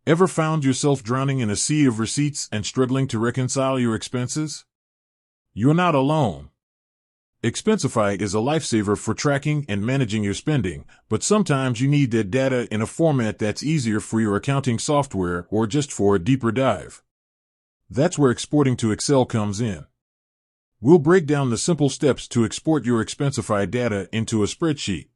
Ever found yourself drowning in a sea of receipts and struggling to reconcile your expenses? You're not alone. Expensify is a lifesaver for tracking and managing your spending, but sometimes you need that data in a format that's easier for your accounting software or just for a deeper dive. That's where exporting to Excel comes in. We'll break down the simple steps to export your Expensify data into a spreadsheet.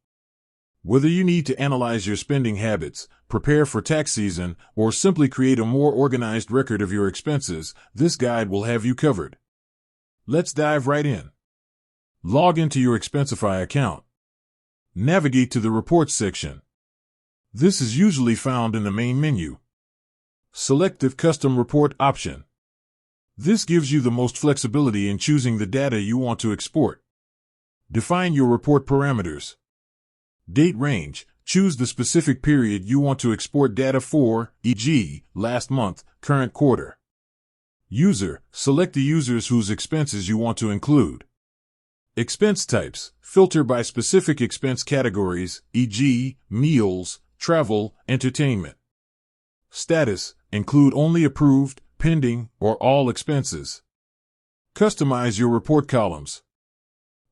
Whether you need to analyze your spending habits, prepare for tax season, or simply create a more organized record of your expenses, this guide will have you covered. Let's dive right in. Log into your Expensify account. Navigate to the Reports section. This is usually found in the main menu. Select the Custom Report option. This gives you the most flexibility in choosing the data you want to export. Define your report parameters. Date range. Choose the specific period you want to export data for, e.g., last month, current quarter. User. Select the users whose expenses you want to include. Expense types. Filter by specific expense categories, e.g., meals, travel, entertainment. Status. Include only approved, pending, or all expenses. Customize your report columns.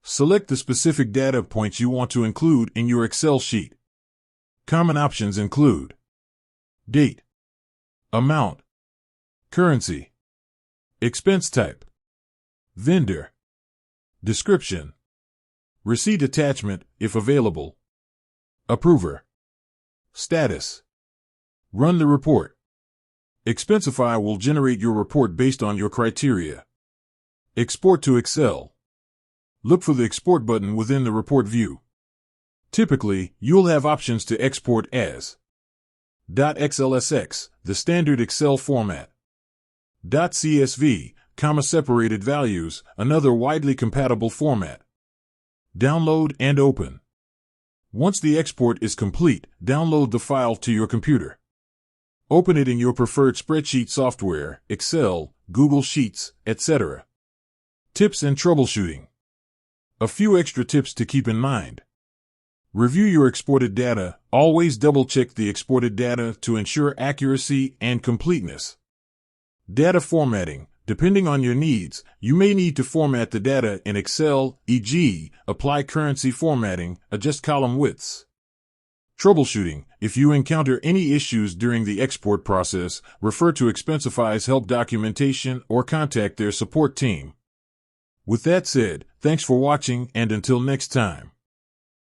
Select the specific data points you want to include in your Excel sheet. Common options include date, amount, currency, expense type, vendor, description, receipt attachment, if available, approver, status. Run the report. Expensify will generate your report based on your criteria. Export to Excel. Look for the Export button within the report view. Typically, you'll have options to export as .xlsx, the standard Excel format, .csv, comma-separated values, another widely compatible format. Download and open. Once the export is complete, download the file to your computer. Open it in your preferred spreadsheet software, Excel, Google Sheets, etc. Tips and troubleshooting. A few extra tips to keep in mind. Review your exported data. Always double-check the exported data to ensure accuracy and completeness. Data formatting. Depending on your needs, you may need to format the data in Excel, e.g., apply currency formatting, adjust column widths. Troubleshooting. If you encounter any issues during the export process, refer to Expensify's help documentation or contact their support team. With that said, thanks for watching, and until next time.